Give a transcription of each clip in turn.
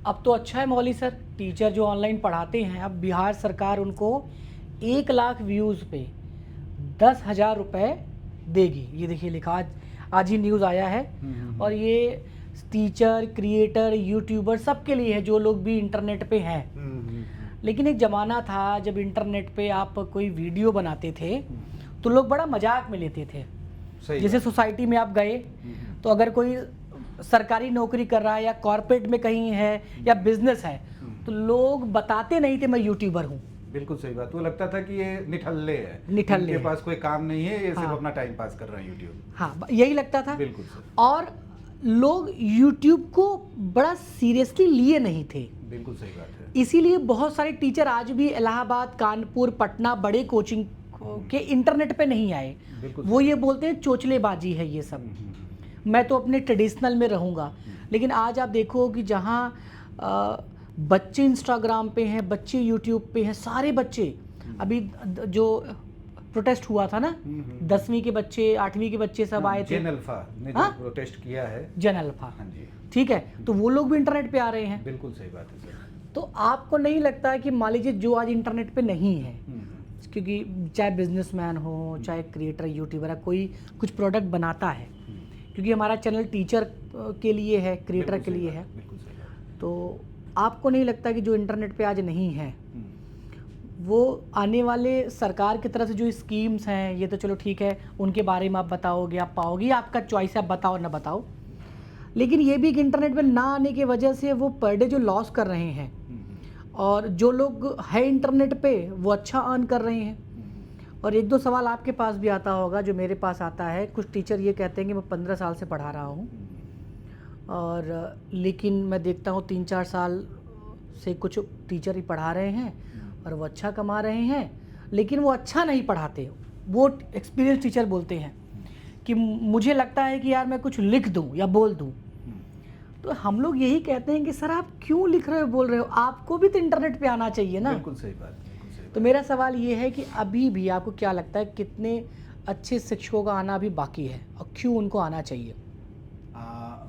अब तो अच्छा है मौली सर, टीचर जो ऑनलाइन पढ़ाते हैं, अब बिहार सरकार उनको 1 लाख व्यूज़ पे 10,000 रुपये देगी। ये देखिए लिखा आज ही न्यूज़ आया है। और ये टीचर, क्रिएटर, यूट्यूबर सबके लिए है जो लोग भी इंटरनेट पे हैं। लेकिन एक ज़माना था जब इंटरनेट पे आप कोई वीडियो बनाते थे तो लोग बड़ा मजाक में लेते थे। जैसे सोसाइटी में आप गए तो अगर कोई सरकारी नौकरी कर रहा है या कॉर्पोरेट में कहीं है या बिजनेस है तो लोग बताते नहीं थे मैं यूट्यूबर हूँ। बिल्कुल सही बात। वो लगता था कि ये निठल्ले है, निठल्ले इनके पास कोई काम नहीं है, ये सिर्फ हाँ। अपना टाइम पास कर रहे हैं यूट्यूब। हाँ, यही लगता था। बिल्कुल सर। और लोग यूट्यूब को बड़ा सीरियसली लिए नहीं थे। बिल्कुल सही बात है। इसीलिए बहुत सारे टीचर आज भी इलाहाबाद, कानपुर, पटना बड़े कोचिंग के इंटरनेट पे नहीं आए। वो ये बोलते हैं चोचलेबाजी है ये सब, मैं तो अपने ट्रेडिशनल में रहूँगा। लेकिन आज आप देखो कि जहाँ बच्चे इंस्टाग्राम पे हैं, बच्चे यूट्यूब पे हैं, सारे बच्चे। अभी जो प्रोटेस्ट हुआ था ना, 10वीं के बच्चे, 8वीं के बच्चे सब आए थे। जन अल्फा ने जो प्रोटेस्ट किया है, जन अल्फा, हाँ जी, ठीक है, तो वो लोग भी इंटरनेट पे आ रहे हैं। बिल्कुल सही बात है सर। तो आपको नहीं लगता है कि मान लीजिए जो आज इंटरनेट पे नहीं है, क्योंकि चाहे बिजनेसमैन हो, चाहे क्रिएटर, यूट्यूबर है, कोई कुछ प्रोडक्ट बनाता है, क्योंकि हमारा चैनल टीचर के लिए है, क्रिएटर के लिए है, तो आपको नहीं लगता कि जो इंटरनेट पे आज नहीं है वो आने वाले सरकार की तरफ से जो स्कीम्स हैं, ये तो चलो ठीक है, उनके बारे में आप बताओगे, आप पाओगे, आपका चॉइस है, आप बताओ ना बताओ, लेकिन ये भी कि इंटरनेट पे ना आने की वजह से वो पर डे जो लॉस कर रहे हैं, और जो लोग है इंटरनेट पे वो अच्छा अर्न कर रहे हैं। और 1-2 सवाल आपके पास भी आता होगा, जो मेरे पास आता है। कुछ टीचर ये कहते हैं कि मैं 15 साल से पढ़ा रहा हूँ, और लेकिन मैं देखता हूँ 3-4 साल से कुछ टीचर ही पढ़ा रहे हैं और वो अच्छा कमा रहे हैं, लेकिन वो अच्छा नहीं पढ़ाते। वो एक्सपीरियंस टीचर बोलते हैं कि मुझे लगता है कि यार मैं कुछ लिख दूँ या बोल दूँ। तो हम लोग यही कहते हैं कि सर आप क्यों लिख रहे हो, बोल रहे हो, आपको भी तो इंटरनेट पे आना चाहिए ना। बिल्कुल सही बात, बिल्कुल सही बात। तो मेरा सवाल ये है कि अभी भी आपको क्या लगता है कितने अच्छे शिक्षकों का आना अभी बाकी है और क्यों उनको आना चाहिए?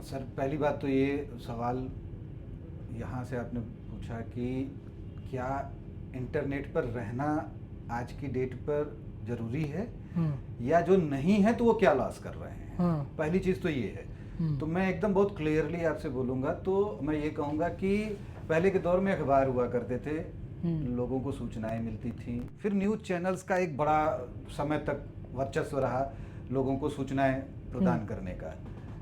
सर पहली बात तो ये सवाल यहाँ से आपने पूछा कि क्या इंटरनेट पर रहना आज की डेट पर ज़रूरी है, या जो नहीं है तो वो क्या लॉस कर रहे हैं। पहली चीज़ तो ये है। तो मैं एकदम बहुत क्लियरली आपसे बोलूँगा तो मैं ये कहूँगा कि पहले के दौर में अखबार हुआ करते थे, लोगों को सूचनाएं मिलती थी, फिर न्यूज़ चैनल्स का एक बड़ा समय तक वर्चस्व रहा लोगों को सूचनाएं प्रदान करने का।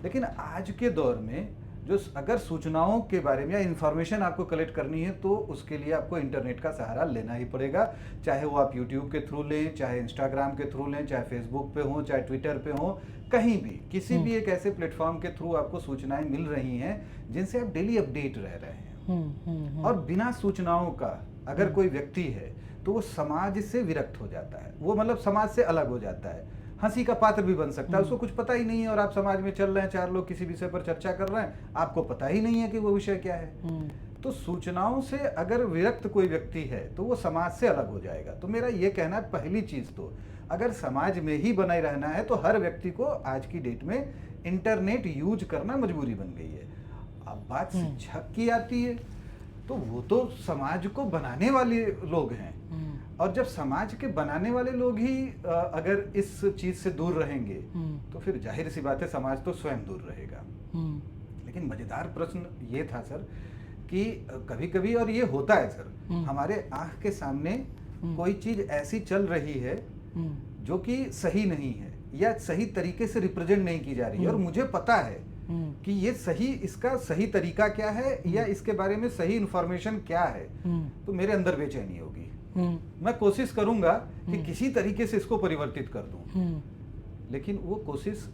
लेकिन आज के दौर में जो अगर सूचनाओं के बारे में या इन्फॉर्मेशन आपको कलेक्ट करनी है तो उसके लिए आपको इंटरनेट का सहारा लेना ही पड़ेगा, चाहे वो आप यूट्यूब के थ्रू लें, चाहे इंस्टाग्राम के थ्रू लें, चाहे फेसबुक पे हो, चाहे ट्विटर पे हो, कहीं भी किसी भी एक ऐसे प्लेटफॉर्म के थ्रू आपको सूचनाएं मिल रही हैं जिनसे आप डेली अपडेट रह रहे हैं। और बिना सूचनाओं का अगर कोई व्यक्ति है तो वो समाज से विरक्त हो जाता है, वो मतलब समाज से अलग हो जाता है, हंसी का पात्र भी बन सकता है। उसको कुछ पता ही नहीं है और आप समाज में चल रहे हैं, 4 लोग किसी विषय पर चर्चा कर रहे हैं, आपको पता ही नहीं है कि वो विषय क्या है। तो सूचनाओं से अगर विरक्त कोई व्यक्ति है तो वो समाज से अलग हो जाएगा। तो मेरा ये कहना है पहली चीज़ तो अगर समाज में ही बने रहना है तो हर व्यक्ति को आज की डेट में इंटरनेट यूज करना मजबूरी बन गई है। अब बात शिक्षक की आती है तो वो तो समाज को बनाने वाले लोग हैं, और जब समाज के बनाने वाले लोग ही अगर इस चीज से दूर रहेंगे तो फिर जाहिर सी बात है समाज तो स्वयं दूर रहेगा। लेकिन मजेदार प्रश्न ये था सर कि कभी कभी, और ये होता है सर, हमारे आंख के सामने कोई चीज ऐसी चल रही है जो कि सही नहीं है या सही तरीके से रिप्रेजेंट नहीं की जा रही है, और मुझे पता है कि ये सही, इसका सही तरीका क्या है या इसके बारे में सही इंफॉर्मेशन क्या है, तो मेरे अंदर बेचैनी होगी। मैं कोशिश करूंगा कि किसी तरीके से इसको परिवर्तित कर दूं, लेकिन वो कोशिश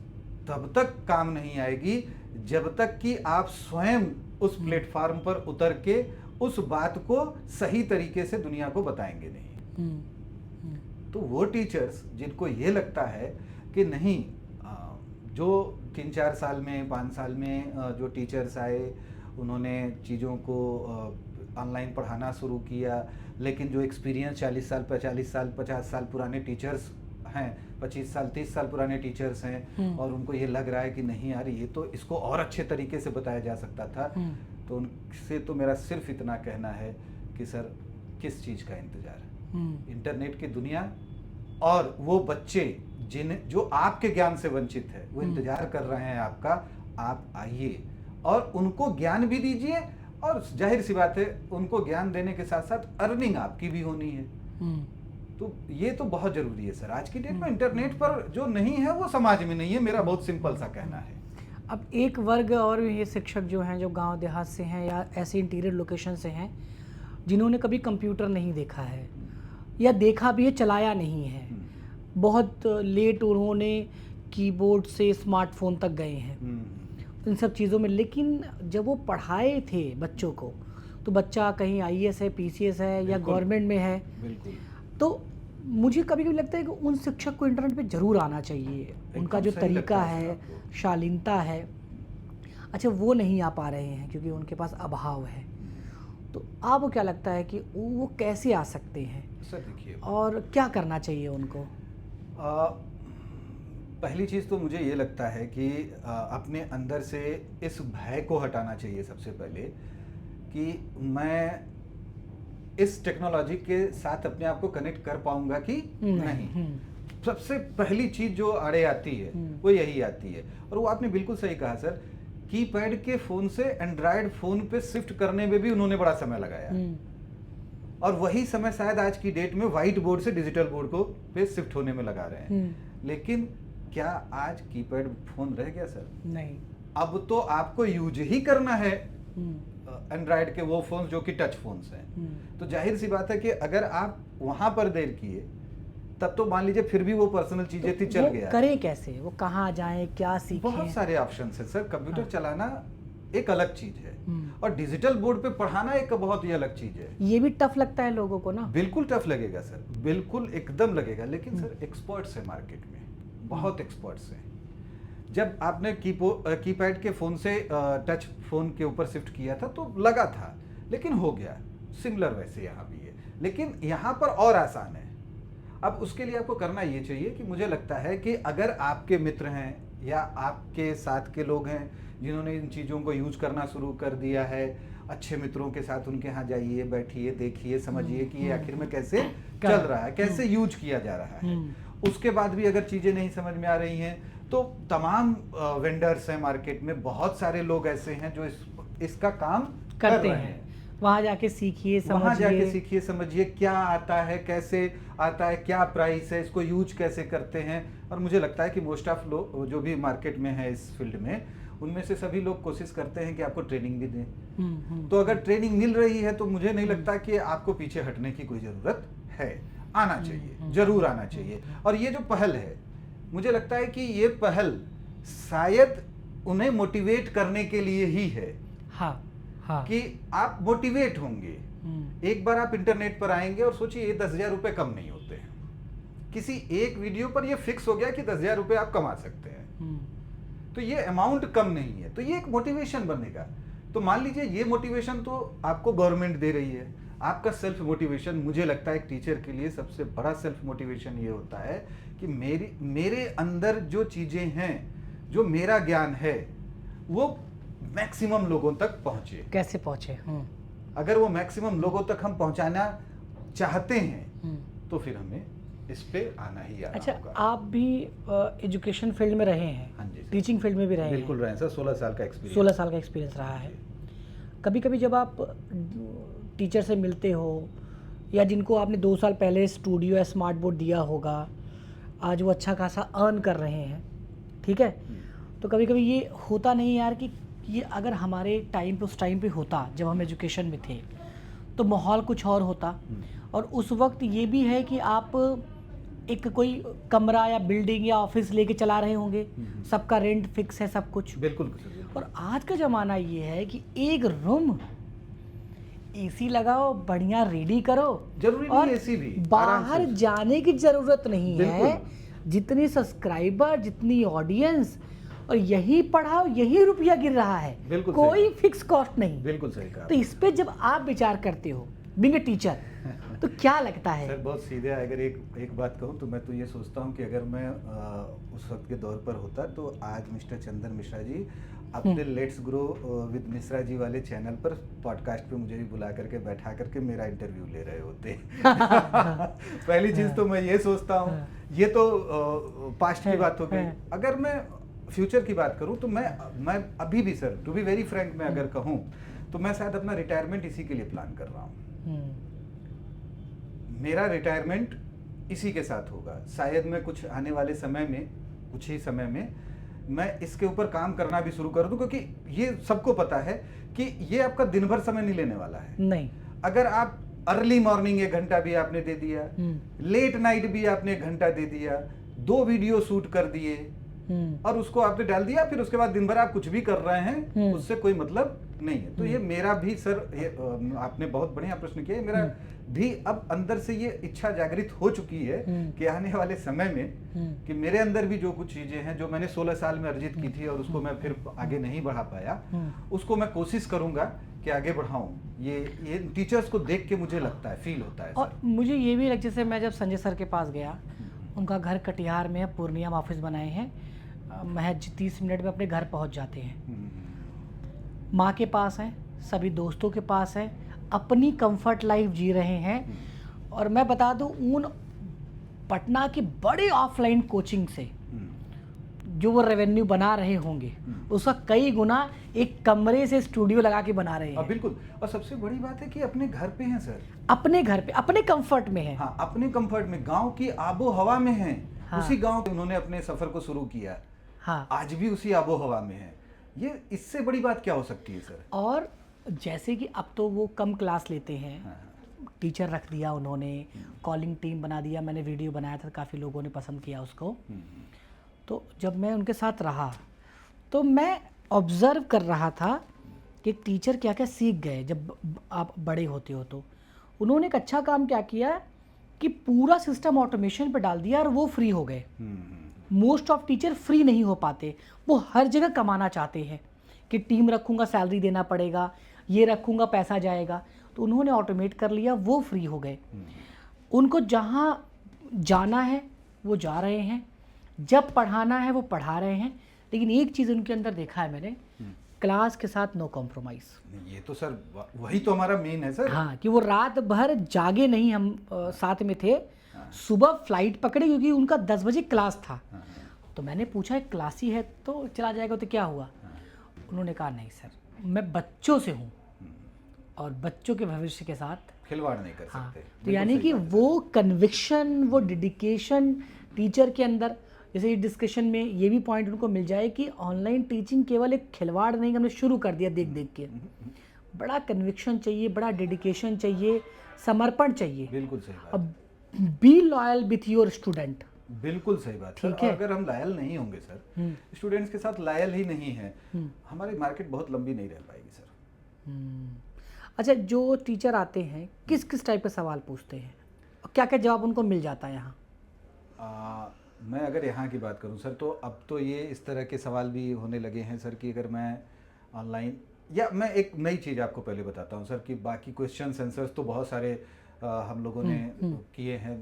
तब तक काम नहीं आएगी जब तक कि आप स्वयं उस प्लेटफॉर्म पर उतर के उस बात को सही तरीके से दुनिया को बताएंगे नहीं। तो वो टीचर्स जिनको ये लगता है कि नहीं, जो 3-4 साल में, 5 साल में जो टीचर्स आए उन्होंने चीज़ों को ऑनलाइन पढ़ाना शुरू किया, लेकिन जो एक्सपीरियंस 40 साल 50 साल पुराने टीचर्स हैं, 25 साल 30 साल पुराने टीचर्स हैं, और उनको ये लग रहा है कि नहीं यार ये तो इसको और अच्छे तरीके से बताया जा सकता था, तो उनसे तो मेरा सिर्फ इतना कहना है कि सर किस चीज़ का इंतज़ार है, इंटरनेट की दुनिया और वो बच्चे जो आपके ज्ञान से वंचित है वो इंतजार कर रहे हैं आपका, आप आइए और उनको ज्ञान भी दीजिए, और जाहिर सी बात है उनको ज्ञान देने के साथ साथ अर्निंग आपकी भी होनी है। तो ये तो बहुत जरूरी है सर, आज की डेट में इंटरनेट पर जो नहीं है वो समाज में नहीं है, मेरा बहुत सिंपल सा कहना है। अब एक वर्ग और ये शिक्षक जो हैं, जो गांव देहात से हैं या ऐसे इंटीरियर लोकेशन से हैं, जिन्होंने कभी कंप्यूटर नहीं देखा है या देखा भी है चलाया नहीं है, बहुत लेट उन्होंने कीबोर्ड से स्मार्टफोन तक गए हैं इन सब चीज़ों में, लेकिन जब वो पढ़ाए थे बच्चों को तो बच्चा कहीं आईएएस है, पीसीएस है या गवर्नमेंट में है। बिल्कुल। तो मुझे कभी कभी लगता है कि उन शिक्षक को इंटरनेट पे ज़रूर आना चाहिए, उनका जो तरीका है, शालीनता है, अच्छा वो नहीं आ पा रहे हैं क्योंकि उनके पास अभाव है। तो आपको क्या लगता है कि वो कैसे आ सकते हैं सर? देखिए, और क्या करना चाहिए उनको? पहली चीज़ तो मुझे ये लगता है कि अपने अंदर से इस भय को हटाना चाहिए सबसे पहले, कि मैं इस टेक्नोलॉजी के साथ अपने आप को कनेक्ट कर पाऊंगा कि नहीं। सबसे पहली चीज़ जो आड़े आती है वो यही आती है, और वो आपने बिल्कुल सही कहा सर, कीपैड के फ़ोन से एंड्रॉयड फ़ोन पे शिफ्ट करने में भी उन्होंने बड़ा समय लगाया, और वही समय शायद आज की डेट में व्हाइट बोर्ड से डिजिटल बोर्ड को पे शिफ्ट होने में लगा रहे हैं। लेकिन क्या आज कीपैड फोन रह गया सर? नहीं। अब तो आपको यूज ही करना है एंड्रॉयड के वो फोन जो कि टच फोन्स हैं। तो जाहिर सी बात है कि अगर आप वहां पर देर किए तब तो मान लीजिए फिर भी वो पर्सनल चीजें थी, चल गया। करें कैसे, वो कहाँ जाएं, क्या सीखें? बहुत सारे ऑप्शन है सर। कंप्यूटर चलाना एक अलग चीज है और डिजिटल बोर्ड पे पढ़ाना एक बहुत ही अलग चीज है। ये भी टफ लगता है लोगों को ना? बिल्कुल टफ लगेगा सर, बिल्कुल एकदम लगेगा, लेकिन सर एक्सपर्ट्स है मार्केट में, बहुत एक्सपर्ट्स हैं। जब आपने कीपैड के फोन से टच फोन के ऊपर शिफ्ट किया था तो लगा था, लेकिन हो गया। सिमिलर वैसे यहाँ भी है, लेकिन यहाँ पर और आसान है। अब उसके लिए आपको करना ये चाहिए कि मुझे लगता है कि अगर आपके मित्र हैं या आपके साथ के लोग हैं जिन्होंने इन चीज़ों को यूज करना शुरू कर दिया है, अच्छे मित्रों के साथ उनके यहाँ जाइए, बैठिए, देखिए, समझिए कि ये आखिर में कैसे चल रहा है, कैसे यूज किया जा रहा है। उसके बाद भी अगर चीज़ें नहीं समझ में आ रही हैं तो तमाम वेंडर्स हैं मार्केट में, बहुत सारे लोग ऐसे हैं जो इसका काम करते हैं। वहाँ जाके सीखिए, समझिए, वहाँ जाके सीखिए, समझिए क्या आता है, कैसे आता है, क्या प्राइस है, इसको यूज कैसे करते हैं। और मुझे लगता है कि मोस्ट ऑफ लोग जो भी मार्केट में है इस फील्ड में, उनमें से सभी लोग कोशिश करते हैं कि आपको ट्रेनिंग भी दें। तो अगर ट्रेनिंग मिल रही है तो मुझे नहीं लगता कि आपको पीछे हटने की कोई ज़रूरत है। आना चाहिए, जरूर आना चाहिए। और ये जो पहल है, मुझे लगता है कि ये पहल शायद उन्हें मोटिवेट करने के लिए ही है। हाँ। कि आप मोटिवेट होंगे। एक बार आप इंटरनेट पर आएंगे और सोचिए ये 10,000 रुपये कम नहीं होते हैं। किसी एक वीडियो पर ये फिक्स हो गया कि 10,000 रुपये आप कमा सकते हैं, तो ये अमाउंट कम नहीं है, तो ये एक मोटिवेशन बनेगा। तो मान लीजिए ये मोटिवेशन तो आपको गवर्नमेंट दे रही है, आपका सेल्फ मोटिवेशन, मुझे लगता है एक टीचर के लिए सबसे बड़ा सेल्फ मोटिवेशन ये होता है कि मेरे अंदर जो चीजें हैं, जो मेरा ज्ञान है, वो मैक्सिमम लोगों तक पहुंचे। कैसे पहुंचे? अगर वो मैक्सिमम लोगों तक हम पहुंचाना चाहते हैं तो फिर हमें इस पे आना ही आना अच्छा होगा। आप भी एजुकेशन फील्ड में रहे हैं? हाँ जी, टीचिंग फील्ड में भी रहे? बिल्कुल रहे सर, 16 साल का एक्सपीरियंस। 16 साल का एक्सपीरियंस रहा है। कभी कभी जब आप टीचर से मिलते हो या जिनको आपने 2 साल पहले स्टूडियो या स्मार्ट बोर्ड दिया होगा, आज वो अच्छा खासा अर्न कर रहे हैं, ठीक है, तो कभी कभी ये होता नहीं यार कि ये अगर हमारे टाइम पे, उस टाइम पे होता जब हम एजुकेशन में थे, तो माहौल कुछ और होता। और उस वक्त ये भी है कि आप एक कोई कमरा या बिल्डिंग या ऑफिस लेके चला रहे होंगे, सबका रेंट फिक्स है, सब कुछ। बिल्कुल। और आज का ज़माना ये है कि एक रूम एसी लगाओ, बढ़िया रेडी करो, जरूरी नहीं एसी भी, बाहर जाने की ज़रूरत नहीं है। जितनी सब्सक्राइबर, जितनी ऑडियंस, और यही पढ़ाओ, यही रुपया गिर रहा है, कोई फिक्स कॉस्ट नहीं। बिल्कुल सही कहा। तो इस पे जब आप विचार करते हो बीइंग ए टीचर, तो क्या लगता है? सर बहुत सीधे, अगर एक बात कहूँ तो मैं तो ये सोचता हूँ कि अगर मैं उस वक्त के दौर पर होता तो आज मिस्टर चंदन मिश्रा जी अपने let's grow with Mishra ji वाले चैनल पर पॉडकास्ट पे मुझे भी बुला करके बैठा करके मेरा इंटरव्यू ले रहे होते। पहली चीज तो मैं ये सोचता हूँ, ये तो पास्ट की बात हो गई। अगर मैं फ्यूचर की बात करूँ तो मैं अभी भी sir, to be very frank, मैं अगर कहूँ तो मैं शायद अपना रिटायरमेंट इसी के लिए प्लान कर रहा हूँ। मेरा रिटायरमेंट इसी के साथ होगा। शायद मैं कुछ आने वाले समय में, कुछ ही समय में मैं इसके ऊपर काम करना भी शुरू कर दूं, क्योंकि ये सबको पता है कि ये आपका दिन भर समय नहीं लेने वाला है। नहीं, अगर आप अर्ली मॉर्निंग 1 घंटा भी आपने दे दिया, लेट नाइट भी आपने 1 घंटा दे दिया, 2 वीडियो शूट कर दिए और उसको आपने डाल दिया, फिर उसके बाद दिन भर आप कुछ भी कर रहे हैं, उससे कोई मतलब नहीं है। तो ये मेरा भी सर, ये आपने बहुत बढ़िया प्रश्न किया है। मेरा भी अब अंदर से ये इच्छा जागृत हो चुकी है कि आने वाले समय में कि मेरे अंदर भी जो कुछ चीजें हैं जो मैंने 16 साल में अर्जित की थी और उसको मैं फिर आगे नहीं बढ़ा पाया, उसको मैं कोशिश करूंगा कि आगे बढ़ाऊं। ये टीचर्स को देख के मुझे लगता है, फील होता है सर। और मुझे ये भी लग, जैसे मैं जब संजय सर के पास गया, उनका घर कटिहार में है, पूर्णिया में ऑफिस बनाए हैं, महज 30 मिनट में अपने घर पहुंच जाते हैं। माँ के पास हैं, सभी दोस्तों के पास है, अपनी कंफर्ट लाइफ जी रहे हैं। और मैं बता दूं, उन पटना की बड़े ऑफलाइन कोचिंग से जो वो रेवेन्यू बना रहे होंगे, उसका कई गुना एक कमरे से स्टूडियो लगा के बना रहे हैं। बिल्कुल। और सबसे बड़ी बात है कि अपने घर पे हैं सर, अपने घर पे, अपने कंफर्ट में है। हाँ, अपने कंफर्ट में, गांव की आबो हवा में हैं। हाँ। उसी गांव में उन्होंने अपने सफर को शुरू किया। हाँ, आज भी उसी आबो हवा में है। ये इससे बड़ी बात क्या हो सकती है सर? और जैसे कि अब तो वो कम क्लास लेते हैं, टीचर रख दिया उन्होंने, कॉलिंग टीम बना दिया, मैंने वीडियो बनाया था, काफ़ी लोगों ने पसंद किया उसको। तो जब मैं उनके साथ रहा तो मैं ऑब्ज़र्व कर रहा था कि टीचर क्या क्या सीख गए जब आप बड़े होते हो। तो उन्होंने एक अच्छा काम क्या किया कि पूरा सिस्टम ऑटोमेशन पे डाल दिया और वो फ्री हो गए। मोस्ट ऑफ टीचर फ्री नहीं हो पाते, वो हर जगह कमाना चाहते हैं कि टीम रखूँगा सैलरी देना पड़ेगा, ये रखूँगा पैसा जाएगा। तो उन्होंने ऑटोमेट कर लिया, वो फ्री हो गए। उनको जहाँ जाना है वो जा रहे हैं, जब पढ़ाना है वो पढ़ा रहे हैं। लेकिन एक चीज़ उनके अंदर देखा है मैंने, क्लास के साथ नो कॉम्प्रोमाइज़। ये तो सर वही तो हमारा मेन है सर। हाँ, कि वो रात भर जागे नहीं, हम साथ में थे। सुबह फ्लाइट पकड़े क्योंकि उनका 10 बजे क्लास था। तो मैंने पूछा एक क्लास ही है तो चला जाएगा, तो क्या हुआ? उन्होंने कहा नहीं सर, मैं बच्चों से हूँ और बच्चों के भविष्य के साथ खिलवाड़ नहीं कर सकते। तो यानी कि वो कन्विक्शन, वो डेडिकेशन टीचर के अंदर, जैसे इस डिस्कशन में ये भी पॉइंट उनको मिल जाए कि ऑनलाइन टीचिंग केवल एक खिलवाड़ नहीं, हमने शुरू कर दिया देख देख के। बड़ा कन्विक्शन चाहिए, बड़ा डेडिकेशन चाहिए, समर्पण चाहिए। बिल्कुल सही बात। अब be loyal with your student. बिल्कुल सही बात सर। और अगर हम लायल नहीं होंगे सर, स्टूडेंट्स के साथ लायल ही नहीं है, हमारी मार्केट बहुत लंबी नहीं रह पाएगी सर। अच्छा, जो टीचर आते हैं किस किस टाइप के सवाल पूछते हैं, क्या क्या जवाब उनको मिल जाता है यहाँ? मैं अगर यहाँ की बात करूँ सर, तो अब तो ये इस तरह के सवाल भी होने लगे हैं सर कि अगर मैं ऑनलाइन, या मैं एक नई चीज़ आपको पहले बताता हूँ सर कि बाकी क्वेश्चन आंसर्स तो बहुत सारे हम लोगों ने किए हैं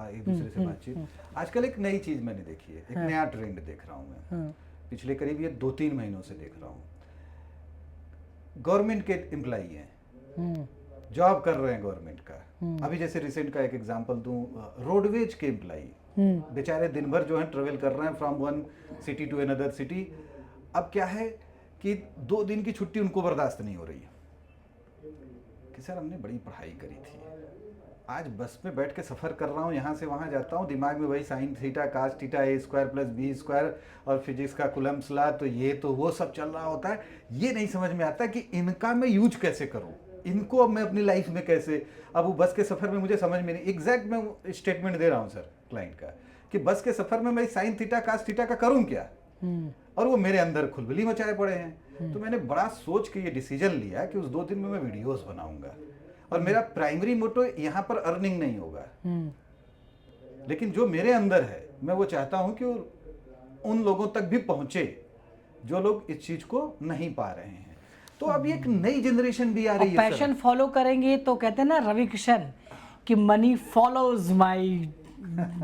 एक दूसरे से बातचीत। आजकल एक नई चीज़ मैंने देखी है, एक नया ट्रेंड देख रहा हूँ मैं, पिछले करीब ये 2-3 महीनों से देख रहा हूँ। गवर्नमेंट के एम्प्लॉई हैं, जॉब कर रहे हैं गवर्नमेंट का। अभी जैसे रिसेंट का एक एग्जांपल दूं, रोडवेज के एम्प्लॉई बेचारे दिन भर जो है ट्रेवल कर रहे हैं from one city to another city. अब क्या है कि 2 दिन की छुट्टी उनको बर्दाश्त नहीं हो रही है कि सर हमने बड़ी पढ़ाई करी थी, आज बस में बैठ के सफ़र कर रहा हूँ, यहाँ से वहाँ जाता हूँ, दिमाग में वही साइन थीटा कास थीटा ए स्क्वायर प्लस बी स्क्वायर और फिजिक्स का कुलम्स लॉ, तो ये तो वो सब चल रहा होता है। ये नहीं समझ में आता कि इनका मैं यूज कैसे करूँ, इनको अब मैं अपनी लाइफ में कैसे, अब वो बस के सफ़र में मुझे समझ में नहीं, एग्जैक्ट मैं स्टेटमेंट दे रहा हूँ सर क्लाइंट का कि बस के सफ़र में मैं साइन थीटा कास थीटा का करूँ क्या, और वो मेरे अंदर खुलबली मचाए पड़े हैं। तो मैंने बड़ा सोच के ये डिसीजन लिया कि उस 2 दिन में मैं वीडियोस बनाऊंगा और मेरा प्राइमरी मोटो यहाँ पर अर्निंग नहीं होगा, लेकिन जो मेरे अंदर है मैं वो चाहता हूँ कि उन लोगों तक भी पहुँचे जो लोग इस चीज़ को नहीं पा रहे हैं। तो अब एक नई जनरेशन भी आ रही है। पैशन फॉलो करेंगे तो कहते हैं ना रवि किशन कि मनी फॉलोज माई,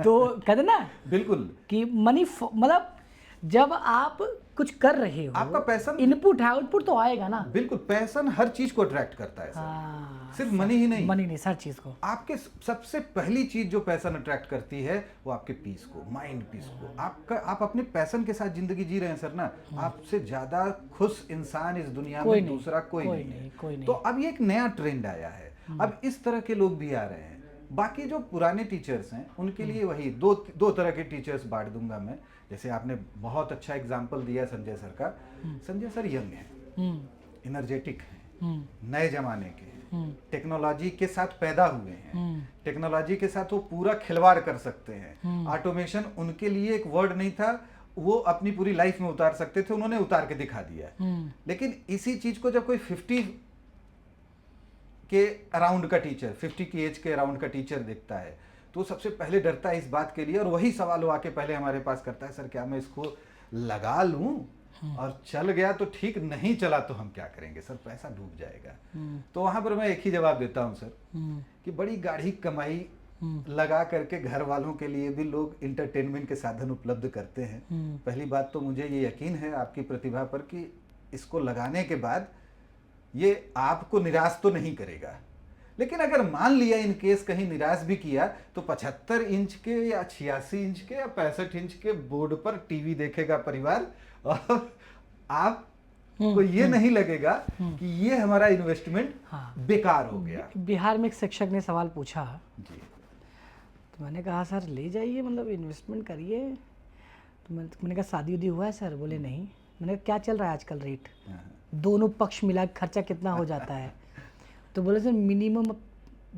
तो कहते हैं ना बिल्कुल कि मनी, मतलब जब आप कुछ कर रहे हो, आपका पैशन, इनपुट है, आउटपुट तो आएगा ना। बिल्कुल, पैशन हर चीज को अट्रैक्ट करता है सर। हाँ, सिर्फ मनी ही नहीं, मनी नहीं, हर चीज को। आपके सबसे पहली चीज जो पैशन अट्रैक्ट करती है वो आपके पीस को, माइंड पीस को। आपका, आप अपने पैशन के साथ जिंदगी जी रहे हैं सर ना, आपसे ज्यादा खुश इंसान इस दुनिया में दूसरा कोई नहीं है। तो अब ये एक नया ट्रेंड आया है, अब इस तरह के लोग भी आ रहे हैं। बाकी जो पुराने टीचर्स हैं उनके लिए वही दो तरह के टीचर्स बांट दूंगा मैं। जैसे आपने बहुत अच्छा एग्जाम्पल दिया संजय सर का। संजय सर यंग हैं, इनर्जेटिक हैं, नए जमाने के हैं, टेक्नोलॉजी के साथ पैदा हुए हैं, टेक्नोलॉजी के साथ वो पूरा खिलवाड़ कर सकते हैं। ऑटोमेशन उनके लिए एक वर्ड नहीं था, वो अपनी पूरी लाइफ में उतार सकते थे, उन्होंने उतार के दिखा दिया। लेकिन इसी चीज को जब कोई 50 के अराउंड का टीचर, 50 की एज के अराउंड का टीचर देखता है तो सबसे पहले डरता है इस बात के लिए, और वही सवाल वो आके पहले हमारे पास करता है, सर क्या मैं इसको लगा लूं और चल गया तो ठीक, नहीं चला तो हम क्या करेंगे सर, पैसा डूब जाएगा। तो वहां पर मैं एक ही जवाब देता हूं सर, कि बड़ी गाढ़ी कमाई लगा करके घर वालों के लिए भी लोग इंटरटेनमेंट के साधन उपलब्ध करते हैं। पहली बात तो मुझे ये यकीन है आपकी प्रतिभा पर कि इसको लगाने के बाद ये आपको निराश तो नहीं करेगा। लेकिन अगर मान लिया इन केस कहीं निराश भी किया तो 75 इंच के या 86 इंच के या 65 इंच के बोर्ड पर टीवी देखेगा परिवार, और आप को ये नहीं लगेगा कि ये हमारा इन्वेस्टमेंट बेकार हो गया। बिहार में एक शिक्षक ने सवाल पूछा जी, तो मैंने कहा सर ले जाइए, मतलब इन्वेस्टमेंट करिए। तो मैंने कहा शादी उदी हुआ है सर? बोले नहीं। मैंने कहा क्या चल रहा है आजकल रेट, दोनों पक्ष मिला खर्चा कितना हो जाता है? तो बोले सर मिनिमम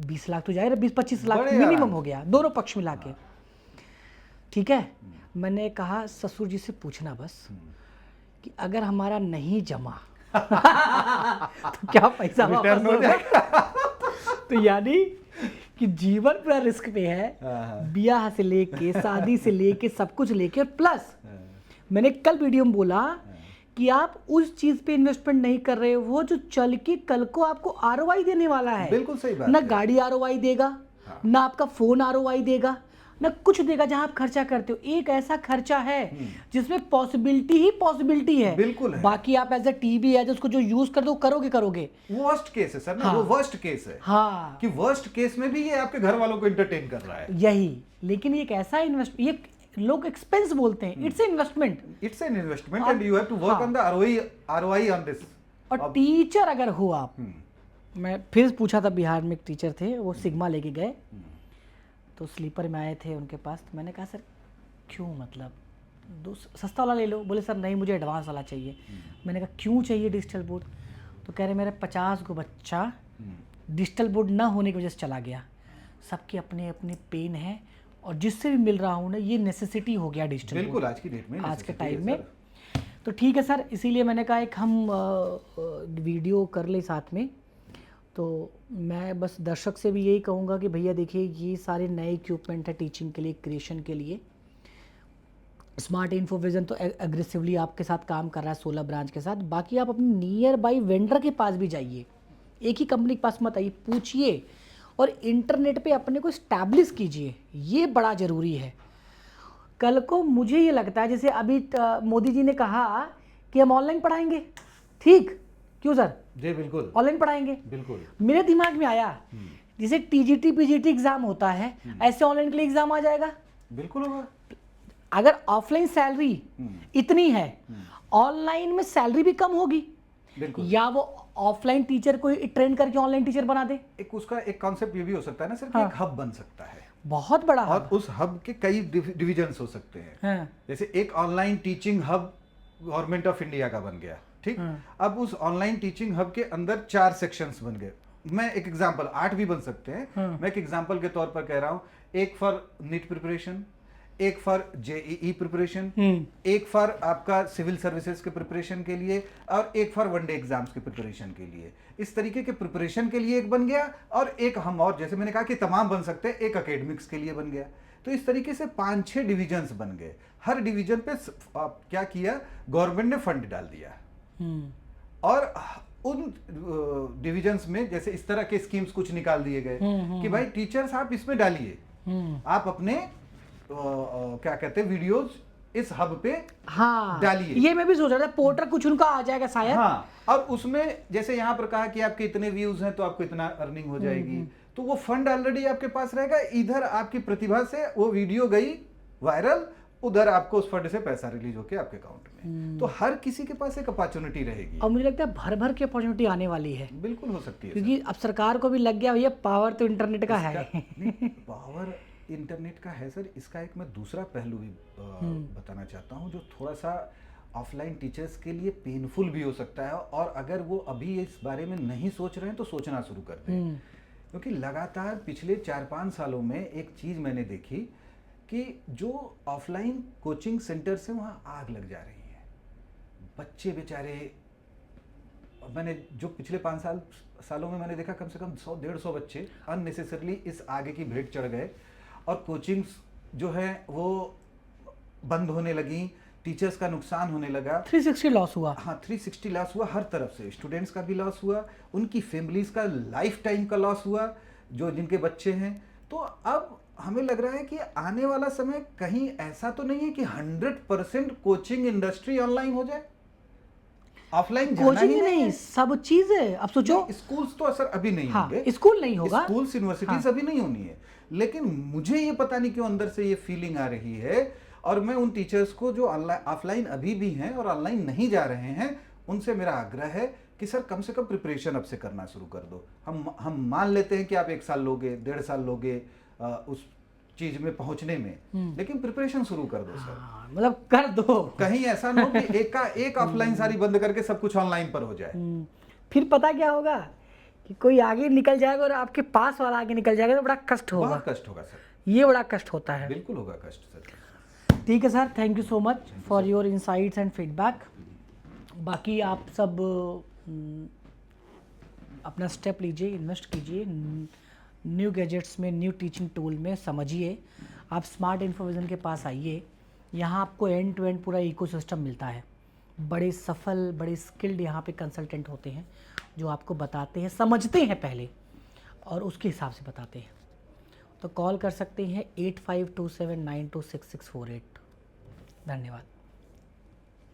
20 लाख तो जाएगा, 20-25 लाख मिनिमम हो गया दोनों पक्ष मिला के। ठीक है, मैंने कहा ससुर जी से पूछना बस कि अगर हमारा नहीं जमा तो क्या पैसा वापस होगा? तो यानी कि जीवन पूरा रिस्क पे है, ब्याह से लेके शादी से लेके सब कुछ लेके, और प्लस मैंने कल वीडियो में बोला कि आप उस चीज पे इन्वेस्टमेंट नहीं कर रहे हो जो चल के कल को आपको आरओआई देने वाला है। बिल्कुल सही बात ना है। गाड़ी आरओआई देगा, ना आपका फोन आरओआई देगा, ना कुछ देगा जहां आप खर्चा करते हो। एक ऐसा खर्चा है जिसमें पॉसिबिलिटी ही पॉसिबिलिटी है। बिल्कुल है। बाकी आप एज अ टीवी है उसको जो यूज कर दो करोगे। वर्स्ट केस है सर ना, वो वर्स्ट केस है। हाँ, कि वर्स्ट केस में भी ये आपके घर वालों को एंटरटेन कर रहा है। यही। लेकिन एक ऐसा ये लोग एक्सपेंस बोलते हैं, it's investment, it's an investment and you have to work on the ROI on this. और टीचर अगर हो आप, मैं फिर पूछा था, बिहार में एक टीचर थे, वो सिग्मा लेके गए, तो स्लीपर में आए थे उनके पास। तो मैंने कहा सर क्यों, मतलब सस्ता वाला ले लो। बोले सर नहीं मुझे एडवांस वाला चाहिए। मैंने कहा क्यों चाहिए डिजिटल बोर्ड? तो कह रहे मेरे 50 को बच्चा डिजिटल बोर्ड ना होने की वजह से चला गया। सबके अपने अपने पेन है, और जिससे भी मिल रहा हूँ ना ये नेसेसिटी हो गया डिजिटल। बिल्कुल, आज की डेट में, आज के टाइम में। तो ठीक है सर, इसीलिए मैंने कहा एक हम वीडियो कर ले साथ में। तो मैं बस दर्शक से भी यही कहूँगा कि भैया देखिए ये सारे नए इक्विपमेंट है टीचिंग के लिए, क्रिएशन के लिए। स्मार्ट इन्फोविजन तो एग्रेसिवली आपके साथ काम कर रहा है 16 ब्रांच के साथ। बाकी आप अपने नियर बाई वेंडर के पास भी जाइए, एक ही कंपनी के पास मत आइए, पूछिए और इंटरनेट पे अपने को स्टैब्लिश कीजिए, ये बड़ा ज़रूरी है। कल को मुझे ये लगता है जैसे अभी मोदी जी ने कहा कि हम ऑनलाइन पढ़ाएंगे, ठीक, क्यों सर? जी बिल्कुल, ऑनलाइन पढ़ाएंगे। बिल्कुल। मेरे दिमाग में आया जैसे टीजीटी पीजीटी एग्जाम होता है, ऐसे ऑनलाइन के लिए एग्जाम आ जाएगा। बिल्कुल होगा। अगर ऑफलाइन सैलरी इतनी है, ऑनलाइन में सैलरी भी कम होगी, या वो ऑफलाइन टीचर को ट्रेन करके ऑनलाइन टीचर बना दे। एक उसका एक कॉन्सेप्ट ये भी हो सकता है ना सर, कि एक हब बन सकता है, बहुत बड़ा और हब। उस हब के कई डिविजन्स हो सकते हैं। जैसे एक online teaching hub government of India का बन गया, ठीक। अब उस ऑनलाइन टीचिंग हब के अंदर 4 सेक्शंस बन गए। मैं एक एग्जांपल, 8 भी बन सकते हैं। मैं एक एग्जांपल के तौर पर कह रहा हूँ, एक फॉर नीट प्रिपरेशन, एक फॉर जेईई प्रिपरेशन, एक फॉर आपका सिविल सर्विसेज के प्रिपरेशन के लिए, और एक फॉर वनडे एग्जाम्स के प्रिपरेशन के लिए। इस तरीके के प्रिपरेशन के लिए एक बन गया, और एक हम, और जैसे मैंने कहा कि तमाम बन सकते हैं, एक एकेडमिक्स के लिए बन गया। तो इस तरीके से 5-6 डिविजन्स बन गए। हर डिवीजन पे क्या किया, गवर्नमेंट ने फंड डाल दिया, और उन डिविजन्स में जैसे इस तरह के स्कीम्स कुछ निकाल दिए गए कि भाई टीचर्स आप इसमें डालिए, आप अपने क्या कहते हैं वीडियोस इस हब पे हाँ डालिए। ये मैं भी सोच रहा था पोर्टर कुछ उनका आ जाएगा शायद। हाँ, और उसमें जैसे यहाँ पर कहा कि आपके इतने व्यूज हैं तो आपको इतना अर्निंग हो जाएगी, तो वो फंड ऑलरेडी आपके पास रहेगा। इधर आपकी प्रतिभा से वो वीडियो गई वायरल, उधर आपको उस फंड से पैसा रिलीज होके आपके अकाउंट में। तो हर किसी के पास एक अपॉर्चुनिटी रहेगी। और मुझे लगता है भर भर की अपॉर्चुनिटी आने वाली है, बिल्कुल हो सकती है क्योंकि अब सरकार को भी लग गया भैया पावर तो इंटरनेट का है। पावर इंटरनेट का है सर। इसका एक मैं दूसरा पहलू भी बताना चाहता हूँ, जो थोड़ा सा ऑफलाइन टीचर्स के लिए पेनफुल भी हो सकता है, और अगर वो अभी इस बारे में नहीं सोच रहे हैं तो सोचना शुरू कर दें। क्योंकि लगातार पिछले 4-5 सालों में एक चीज़ मैंने देखी कि जो ऑफलाइन कोचिंग सेंटर्स हैं वहाँ आग लग जा रही है। बच्चे बेचारे, मैंने जो पिछले 5 सालों में मैंने देखा, कम से कम 100-150 बच्चे अननेसेसरली इस आगे की भेंट चढ़ गए, और कोचिंग्स जो है वो बंद होने लगी, टीचर्स का नुकसान होने लगा। 360 लॉस हुआ। हाँ, 360 लॉस हुआ हर तरफ से। स्टूडेंट्स का भी लॉस हुआ, उनकी फैमिलीज का लाइफ टाइम का लॉस हुआ, जो जिनके बच्चे हैं। तो अब हमें लग रहा है कि आने वाला समय कहीं ऐसा तो नहीं है कि 100% कोचिंग इंडस्ट्री ऑनलाइन हो जाए, ऑफलाइन जाना कोचिंग ही नहीं, सब चीज है। अब सोचो, स्कूल्स तो असर अभी नहीं हाँ, होंगे, स्कूल नहीं होगा, स्कूल्स यूनिवर्सिटीज अभी नहीं होनी है। लेकिन मुझे ये पता नहीं क्यों अंदर से ये फीलिंग आ रही है, और मैं उन टीचर्स को जो ऑफलाइन अभी भी हैं और ऑनलाइन नहीं जा रहे हैं, उनसे मेरा आग्रह है कि सर कम से कम प्रिपरेशन अब से करना शुरू कर दो। हम मान लेते हैं कि आप 1 साल लोगे, 1.5 साल लोगे उस चीज में पहुंचने में, लेकिन प्रिपरेशन शुरू कर दो सर। मतलब कर दो। कहीं ऐसा ना हो कि एक का एक ऑफलाइन सारी बंद करके सब कुछ ऑनलाइन पर हो जाए। फिर पता क्या होगा कि कोई आगे निकल जाएगा और आपके पास वाला आगे निकल जाएगा, तो बड़ा कष्ट होगा। बहुत कष्ट होगा सर, ये बड़ा कष्ट होता है। बिल्कुल होगा कष्ट सर। ठीक है sir, thank you so much for your insights and feedback. बाकी आप सब अपना स्टेप लीजिए, इन्वेस्ट कीजिए न्यू गैजेट्स में, न्यू टीचिंग टूल में, समझिए। आप स्मार्ट इन्फोविजन के पास आइए, यहाँ आपको एंड टू एंड पूरा इकोसिस्टम मिलता है। बड़े सफल, बड़े स्किल्ड यहाँ पे कंसल्टेंट होते हैं जो आपको बताते हैं, समझते हैं पहले और उसके हिसाब से बताते हैं। तो कॉल कर सकते हैं 8527926648। धन्यवाद।